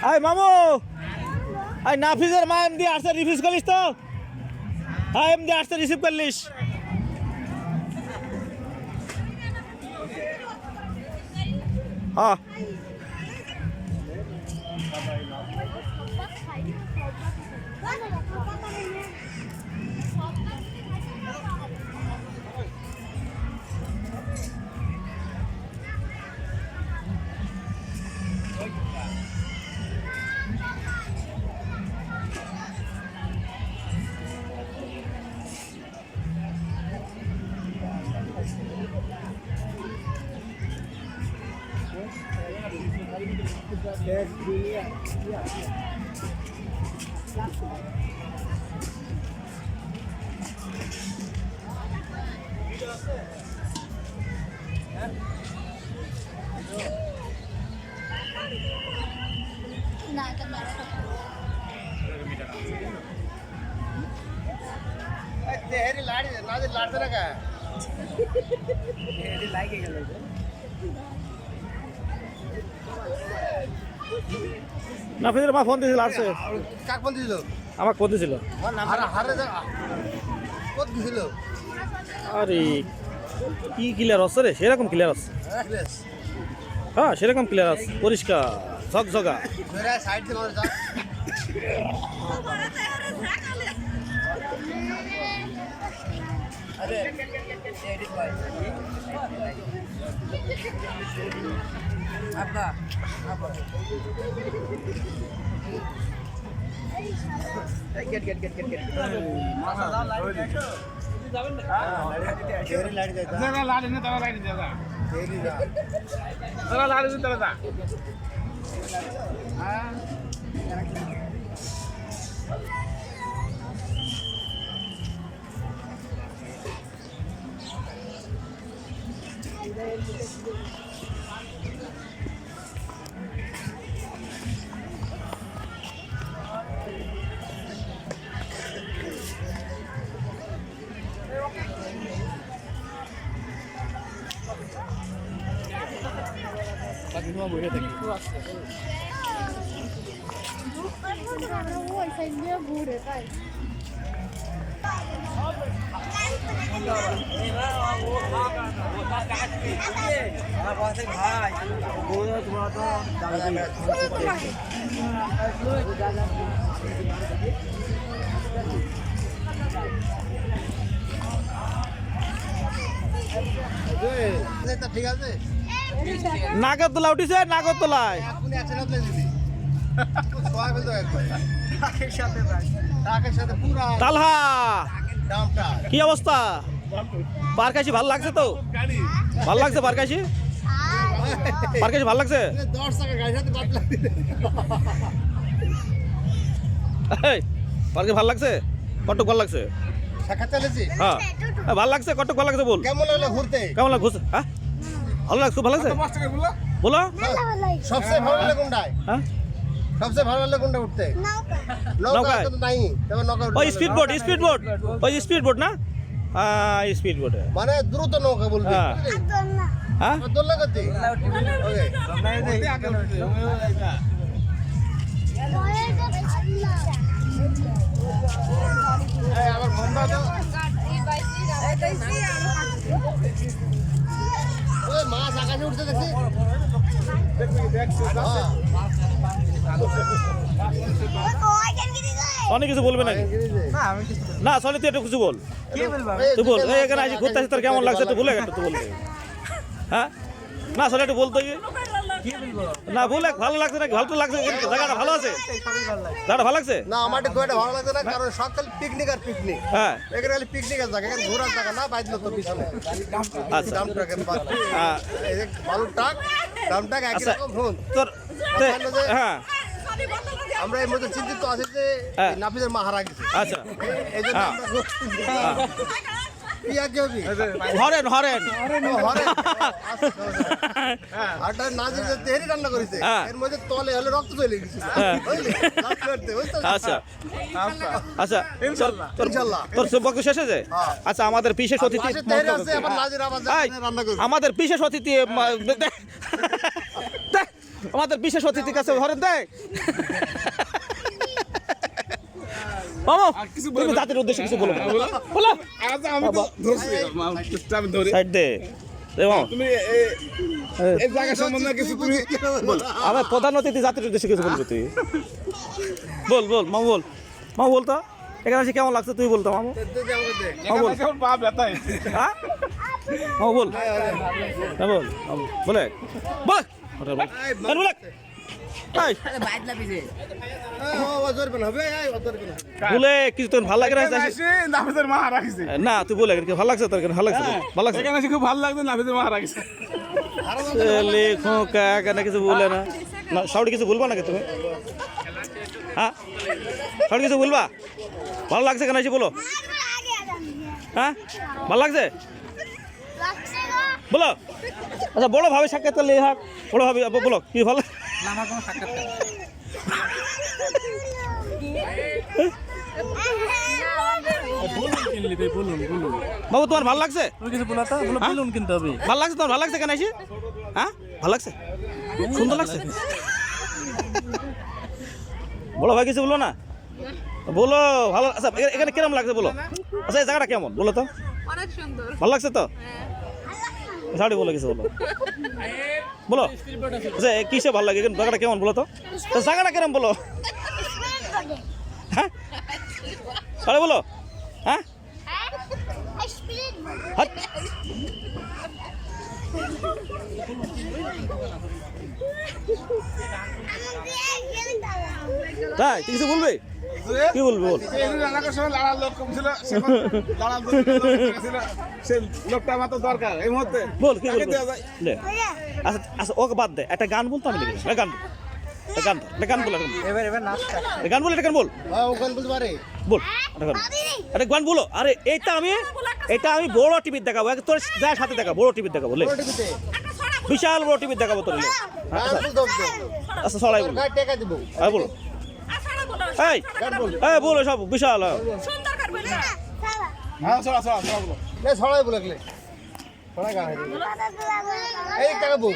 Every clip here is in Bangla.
আয় মামু আয় নাফিজের মা এমডি আসছে রিফিউজ করিস তো হ্যাঁ এমডি আসছে রিসিভ করলিস হ্যাঁ নাফিজের মা ফোন দিয়েছিল আসছে কাক ফোন দিছিল আমাকে ফোন দিয়েছিল আরে কি ক্লিয়ার হচ্ছে রে সেরকম ক্লিয়ার হচ্ছে হ্যাঁ সেরকম ক্লিয়ার আছে পরিষ্কার ঝকঝকা ঠিক আছে নাগরদোলা উঠিছে নাগরদোলায় তালহা কি অবস্থা পারকাশি ভালো লাগছে তো ভালো লাগছে পারকাশি পারকাশি ভালো লাগছে পারকাশি ভালো লাগছে কটক ভালো লাগছে হ্যাঁ ভালো লাগছে কটক ভালো লাগছে বল কেমন লাগলো ঘুরতে কেমন লাগছে ঘুরতে হ্যাঁ ভালো লাগছে ভালো লাগছে বলো সবচেয়ে ভালো লাগে কোনটায় হ্যাঁ সবচেয়ে ভালো লাগে কোনটা উঠতে নৌকা তো নাই তবে নৌকা ওই স্পিড বোট ওই স্পিড বোট না হ্যাঁ স্পিড বোট মানে দ্রুত নৌকা বলবি হ্যাঁ হ্যাঁ দোলনা করতে ওকে আমার বন্ধা তো ওই মাছ আকাশে উঠতে দেখছি অনেক কিছু বলবে নাকি না সনি তুই একটু কিছু বল তুই বল এই এখানে আসি ঘুরতে আসি তোর কেমন লাগছে একটু বলে একটু তুই বলবে হ্যাঁ না সনি একটু বলতো না বলে ভালো লাগছে নাকি ভালো তো লাগছে জায়গাটা ভালো আছে জায়গাটা ভালো লাগছে না আমার এটা ভালো লাগছে না কারণ সকাল পিকনিক আর পিকনিক হ্যাঁ এখানে খালি পিকনিকের জায়গা এখানে ঘোরার জায়গা না বাইদলো তো পিছনে আচ্ছা ভালো টাক দামটাক একই রকম শুন তোর হ্যাঁ আমরা এর মধ্যে চিন্তিত আছি যে নাফিজের মা হারা গেছে আচ্ছা এই জন্য হরেন হরেন আরটা না যে তেহরি রান্না করেছে এর মধ্যে তলে হলে রক্ত চলে গেছে আচ্ছা আচ্ছা ইনশাআল্লাহ তোর বক্তব্য শেষ হয়েছে আচ্ছা আমাদের বিশেষ অতিথি আমাদের বিশেষ অতিথি আমাদের বিশেষ অতিথির কাছে ধরেন দেয় মামা তুমি জাতির উদ্দেশ্যে কিছু বলো বলো আমি তো ধরছি সাইড দে তুমি এই জায়গা সম্বন্ধে কিছু তুমি বলো আমার প্রধান অতিথি জাতির উদ্দেশ্যে কিছু বলবি তুই বল বল মামু বল মামু বল তো এখানে এসে কেমন লাগছে তুই বলতো মামু মামু বল পা ব্যথা হ্যাঁ মামু বল হ্যাঁ বল মামু বলে বল বলে বলে এই বলে কিছু তোর ভালো লাগে না নাফিসের মা রাখিছে না তুই বলে ভালো লাগছে তোর ভালো লাগছে ভালো লাগছে এখানে এসে খুব ভালো লাগছে নাফিসের মা রাখিছে লেখো কাকা কিছু বলে না না সাউরি কিছু বলবা নাকি তুমি হ্যাঁ সাউরি কিছু বলবা ভালো লাগছে কেন এসে বলো হ্যাঁ ভালো লাগছে বলো আচ্ছা বড় ভাবে সাক্ষাৎ করলে হাক বড় ভাবে বলো কি ভালো আমার কোনো সাক্ষাৎ বাবু তোমার ভালো লাগছে কিছু বলা তো বেলুন কিনতে হবে ভালো লাগছে তোমার ভালো লাগছে কেন এসে হ্যাঁ ভালো লাগছে সুন্দর লাগছে বলো ভাই কিছু বলো না বলো ভালো আচ্ছা এখানে কিরম লাগছে বলো আচ্ছা এই জায়গাটা কেমন বলো তো অনেক সুন্দর ভালো লাগছে তো সাড়ি বলো কিছু বলো বলো আচ্ছা কিসে ভালো লাগে জায়গাটা কেমন বলো তো জায়গাটা কেরম বলো হ্যাঁ সাড়ে বলো হ্যাঁ হাট। তাই তুই কিছু বলবি কি বলবি বল লোকটা আমার তো দরকার এই মুহূর্তে বল কি বলবি লে। আচ্ছা আচ্ছা ওকে বাদ দে একটা গান বলতো আমি লিখে দিই। গান একটা গান বল এবার নাচটা গান বল একটা গান বল ওখান বলতে পারে বল একটা গান বলো আরে এটা আমি বড় টিভিতে দেখাবো তোর যার সাথে দেখা বড় টিভিতে দেখাবো লে টিভিতে বিশাল বড় টিভিতে দেখাবো তোর লে আচ্ছা সবাই বল টাকা দিব আর বলো এই এই বলো সব বিশাল সুন্দর করবে না হ্যাঁ চলা বলো সবাই বলে গেলে সবাই গান এই টাকা বল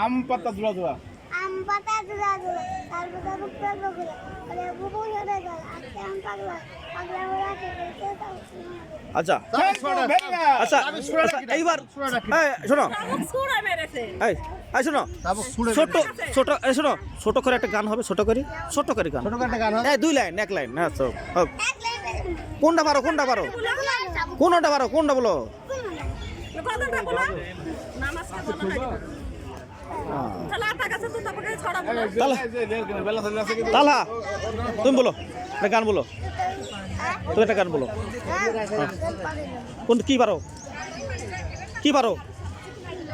আম পাতা দুলা দুলা আম পাতা দুলা দুলা তারপর রূপটা বগলা আরে বুবু হেরে গেল আজকে আম পাগলা পাগলা হয়ে আছে আচ্ছা আচ্ছা এইবার এই শোনো সুরা মেরেছে এই শোনো ছোট ছোট শোনো ছোট করে একটা গান হবে ছোট করে গান ছোটখাটো গান হবে এই দুই লাইন এক লাইন হ্যাঁ তো কোনটা পারো কোনটা বলো কথাটা বলো নামাজ বলো না তাহলে আটা কাছে তো তারপরে ছড়া বলো তালা তুমি বলো একটা গান বলো তুমি একটা গান বলো কোন কি পারো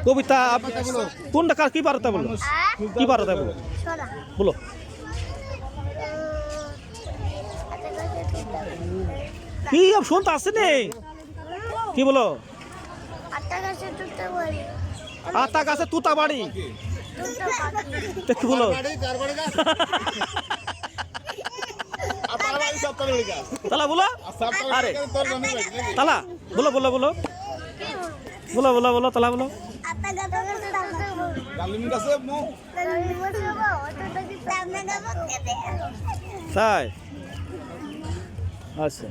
কবিতা কোনটা কার কি পারো তা বলো কি পারো তাই বলো বলো কি শুনতে আসছে নেই কি বলো আতা গাছে তুতা বাড়ি কি বলো তালা বলো আরে তালা বলো তালা বলো তাই আচ্ছা